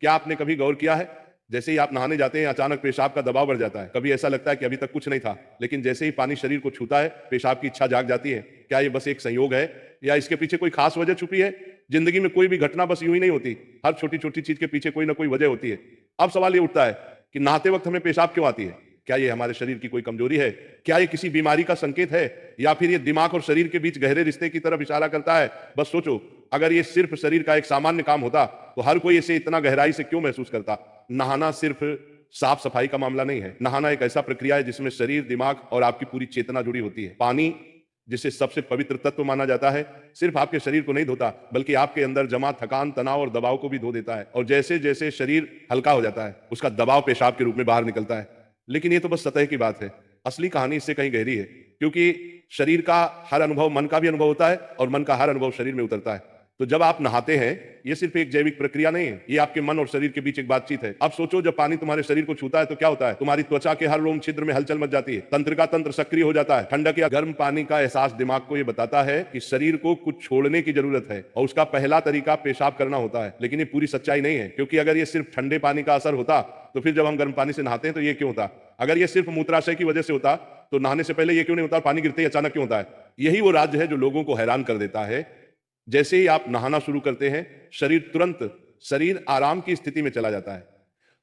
क्या आपने कभी गौर किया है, जैसे ही आप नहाने जाते हैं अचानक पेशाब का दबाव बढ़ जाता है। कभी ऐसा लगता है कि अभी तक कुछ नहीं था, लेकिन जैसे ही पानी शरीर को छूता है पेशाब की इच्छा जाग जाती है। क्या ये बस एक संयोग है या इसके पीछे कोई खास वजह छुपी है? जिंदगी में कोई भी घटना बस यूं ही नहीं होती, हर छोटी छोटी चीज के पीछे कोई ना कोई वजह होती है। अब सवाल ये उठता है कि नहाते वक्त हमें पेशाब क्यों आती है? क्या ये हमारे शरीर की कोई कमजोरी है? क्या ये किसी बीमारी का संकेत है, या फिर ये दिमाग और शरीर के बीच गहरे रिश्ते की तरफ इशारा करता है? बस सोचो, अगर ये सिर्फ शरीर का एक सामान्य काम होता तो हर कोई इसे इतना गहराई से क्यों महसूस करता? नहाना सिर्फ साफ सफाई का मामला नहीं है। नहाना एक ऐसा प्रक्रिया है जिसमें शरीर, दिमाग और आपकी पूरी चेतना जुड़ी होती है। पानी, जिसे सबसे पवित्र तत्व माना जाता है, सिर्फ आपके शरीर को नहीं धोता, बल्कि आपके अंदर जमा थकान, तनाव और दबाव को भी धो देता है। और जैसे जैसे शरीर हल्का हो जाता है, उसका दबाव पेशाब के रूप में बाहर निकलता है। लेकिन ये तो बस सतह की बात है, असली कहानी इससे कहीं गहरी है। क्योंकि शरीर का हर अनुभव मन का भी अनुभव होता है और मन का हर अनुभव शरीर में उतरता है। तो जब आप नहाते हैं, ये सिर्फ एक जैविक प्रक्रिया नहीं है, ये आपके मन और शरीर के बीच एक बातचीत है। अब सोचो, जब पानी तुम्हारे शरीर को छूता है तो क्या होता है? तुम्हारी त्वचा के हर रोम छिद्र में हलचल मच जाती है, तंत्र का तंत्र सक्रिय हो जाता है। ठंडक या गर्म पानी का एहसास दिमाग को ये बताता है कि शरीर को कुछ छोड़ने की जरूरत है, और उसका पहला तरीका पेशाब करना होता है। लेकिन ये पूरी सच्चाई नहीं है, क्योंकि अगर ये सिर्फ ठंडे पानी का असर होता तो फिर जब हम गर्म पानी से नहाते हैं तो ये क्यों होता? अगर ये सिर्फ मूत्राशय की वजह से होता तो नहाने से पहले ये क्यों नहीं होता? पानी गिरते ही अचानक क्यों होता है? यही वो राज्य है जो लोगों को हैरान कर देता है। जैसे ही आप नहाना शुरू करते हैं, शरीर आराम की स्थिति में चला जाता है,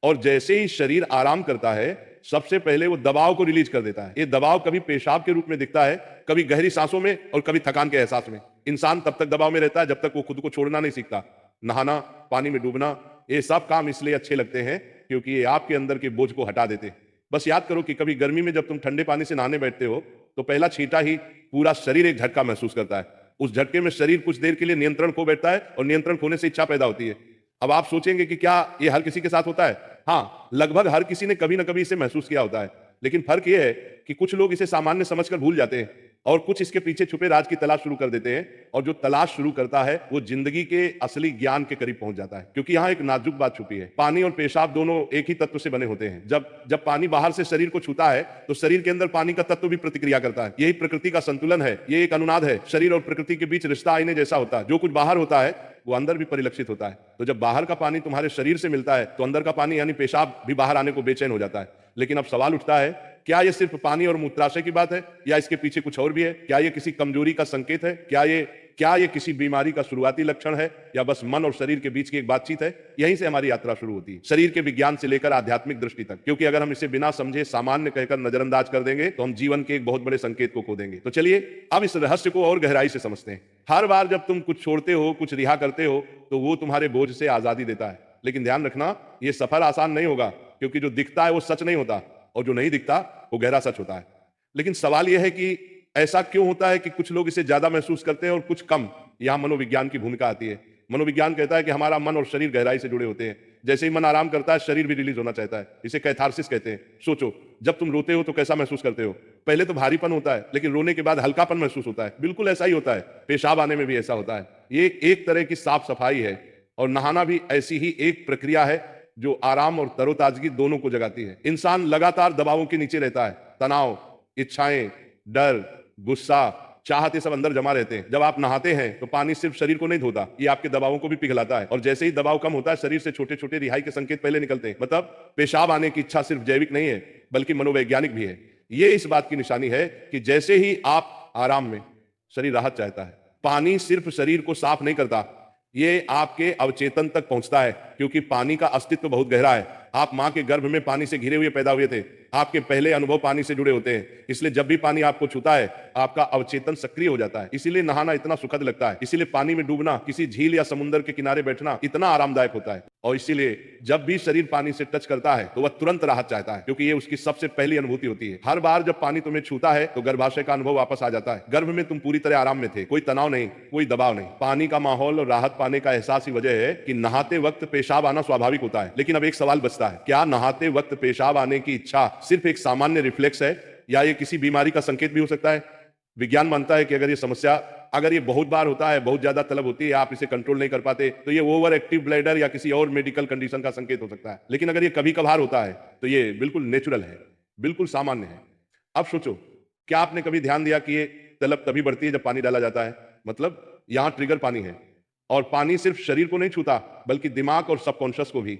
और जैसे ही शरीर आराम करता है, सबसे पहले वो दबाव को रिलीज कर देता है। ये दबाव कभी पेशाब के रूप में दिखता है, कभी गहरी सांसों में, और कभी थकान के एहसास में। इंसान तब तक दबाव में रहता है जब तक वो खुद को छोड़ना नहीं सीखता। नहाना, पानी में डूबना, ये सब काम इसलिए अच्छे लगते हैं क्योंकि ये आपके अंदर के बोझ को हटा देते हैं। बस याद करो कि कभी गर्मी में जब तुम ठंडे पानी से नहाने बैठते हो तो पहला छींटा ही पूरा शरीर एक झटका महसूस करता है। उस झटके में शरीर कुछ देर के लिए नियंत्रण खो बैठता है, और नियंत्रण खोने से इच्छा पैदा होती है। अब आप सोचेंगे कि क्या ये हर किसी के साथ होता है? हाँ, लगभग हर किसी ने कभी ना कभी इसे महसूस किया होता है। लेकिन फर्क यह है कि कुछ लोग इसे सामान्य समझकर भूल जाते हैं, और कुछ इसके पीछे छुपे राज की तलाश शुरू कर देते हैं। और जो तलाश शुरू करता है वो जिंदगी के असली ज्ञान के करीब पहुंच जाता है। क्योंकि यहाँ एक नाजुक बात छुपी है, पानी और पेशाब दोनों एक ही तत्व से बने होते हैं। जब जब पानी बाहर से शरीर को छूता है तो शरीर के अंदर पानी का तत्व भी प्रतिक्रिया करता है। यही प्रकृति का संतुलन है, ये एक अनुनाद है। शरीर और प्रकृति के बीच रिश्ता आईने जैसा होता है, जो कुछ बाहर होता है वो अंदर भी परिलक्षित होता है। तो जब बाहर का पानी तुम्हारे शरीर से मिलता है तो अंदर का पानी यानी पेशाब भी बाहर आने को बेचैन हो जाता है। लेकिन अब सवाल उठता है, क्या ये सिर्फ पानी और मूत्राशय की बात है, या इसके पीछे कुछ और भी है? क्या ये किसी कमजोरी का संकेत है? क्या ये किसी बीमारी का शुरुआती लक्षण है, या बस मन और शरीर के बीच की एक बातचीत है? यहीं से हमारी यात्रा शुरू होती है, शरीर के विज्ञान से लेकर आध्यात्मिक दृष्टि तक। क्योंकि अगर हम इसे बिना समझे सामान्य कहकर नजरअंदाज कर देंगे तो हम जीवन के एक बहुत बड़े संकेत को खो देंगे। तो चलिए अब इस रहस्य को और गहराई से समझते हैं। हर बार जब तुम कुछ छोड़ते हो, कुछ रिहा करते हो, तो वो तुम्हारे बोझ से आजादी देता है। लेकिन ध्यान रखना, ये सफर आसान नहीं होगा, क्योंकि जो दिखता है वो सच नहीं होता, और जो नहीं दिखता वो गहरा सच होता है। लेकिन सवाल यह है कि ऐसा क्यों होता है कि कुछ लोग इसे ज्यादा महसूस करते हैं और कुछ कम? यहां मनोविज्ञान की भूमिका आती है। मनोविज्ञान कहता है कि हमारा मन और शरीर गहराई से जुड़े होते हैं। जैसे ही मन आराम करता है, शरीर भी रिलीज होना चाहता है। इसे कैथारसिस कहते हैं। सोचो, जब तुम रोते हो तो कैसा महसूस करते हो? पहले तो भारीपन होता है, लेकिन रोने के बाद हल्कापन महसूस होता है। बिल्कुल ऐसा ही होता है, पेशाब आने में भी ऐसा होता है। ये एक तरह की साफ सफाई है, और नहाना भी ऐसी ही एक प्रक्रिया है जो आराम और तरोताजगी दोनों को जगाती है। इंसान लगातार दबावों के नीचे रहता है, तनाव, इच्छाएं, डर, गुस्सा, चाहत, ये सब अंदर जमा रहते हैं। जब आप नहाते हैं तो पानी सिर्फ शरीर को नहीं धोता, ये आपके दबावों को भी पिघलाता है। और जैसे ही दबाव कम होता है, शरीर से छोटे छोटे रिहाई के संकेत पहले निकलते हैं। मतलब पेशाब आने की इच्छा सिर्फ जैविक नहीं है, बल्कि मनोवैज्ञानिक भी है। ये इस बात की निशानी है कि जैसे ही आप आराम में, शरीर राहत चाहता है। पानी सिर्फ शरीर को साफ नहीं करता, ये आपके अवचेतन तक पहुंचता है, क्योंकि पानी का अस्तित्व बहुत गहरा है। आप मां के गर्भ में पानी से घिरे हुए पैदा हुए थे, आपके पहले अनुभव पानी से जुड़े होते हैं। इसलिए जब भी पानी आपको छूता है, आपका अवचेतन सक्रिय हो जाता है। इसीलिए नहाना इतना सुखद लगता है, इसीलिए पानी में डूबना, किसी झील या समुद्र के किनारे बैठना इतना आरामदायक होता है। और इसीलिए जब भी शरीर पानी से टच करता है तो वह तुरंत राहत चाहता है, क्योंकि ये उसकी सबसे पहली अनुभूति होती है। हर बार जब पानी तुम्हें छूता है तो गर्भाशय का अनुभव वापस आ जाता है। गर्भ में तुम पूरी तरह आराम में थे, कोई तनाव नहीं, कोई दबाव नहीं। पानी का माहौल और राहत पाने का एहसास ही वजह है कि नहाते वक्त पेशाब आना स्वाभाविक होता है। लेकिन अब एक सवाल बचता है, क्या नहाते वक्त पेशाब आने की इच्छा सिर्फ एक सामान्य रिफ्लेक्स है, या ये किसी बीमारी का संकेत भी हो सकता है? विज्ञान मानता है कि अगर ये बहुत बार होता है, बहुत ज्यादा तलब होती है, आप इसे कंट्रोल नहीं कर पाते, तो ये ओवर एक्टिव ब्लैडर या किसी और मेडिकल कंडीशन का संकेत हो सकता है। लेकिन अगर ये कभी कभार होता है तो ये बिल्कुल नेचुरल है, बिल्कुल सामान्य है। अब सोचो, क्या आपने कभी ध्यान दिया कि ये तलब तभी बढ़ती है जब पानी डाला जाता है? मतलब यहां ट्रिगर पानी है। और पानी सिर्फ शरीर को नहीं छूता बल्कि दिमाग और सबकॉन्शियस को भी।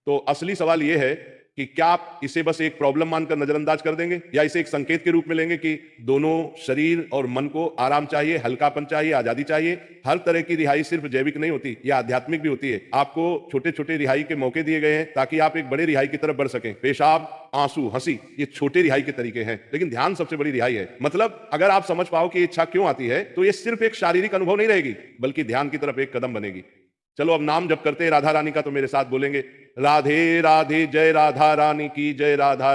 तो असली सवाल यह है कि क्या आप इसे बस एक प्रॉब्लम मानकर नजरअंदाज कर देंगे या इसे एक संकेत के रूप में लेंगे कि दोनों शरीर और मन को आराम चाहिए, हल्कापन चाहिए, आजादी चाहिए। हर तरह की रिहाई सिर्फ जैविक नहीं होती, यह आध्यात्मिक भी होती है। आपको छोटे छोटे रिहाई के मौके दिए गए हैं ताकि आप एक बड़े रिहाई की तरफ बढ़ सकें। पेशाब, आंसू, हंसी, ये छोटे रिहाई के तरीके हैं, लेकिन ध्यान सबसे बड़ी रिहाई है। मतलब अगर आप समझ पाओ कि इच्छा क्यों आती है तो ये सिर्फ एक शारीरिक अनुभव नहीं रहेगी बल्कि ध्यान की तरफ एक कदम बनेगी। चलो अब नाम जब करते हैं राधा रानी का तो मेरे साथ बोलेंगे, राधे राधे जय राधा रानी की जय, राधा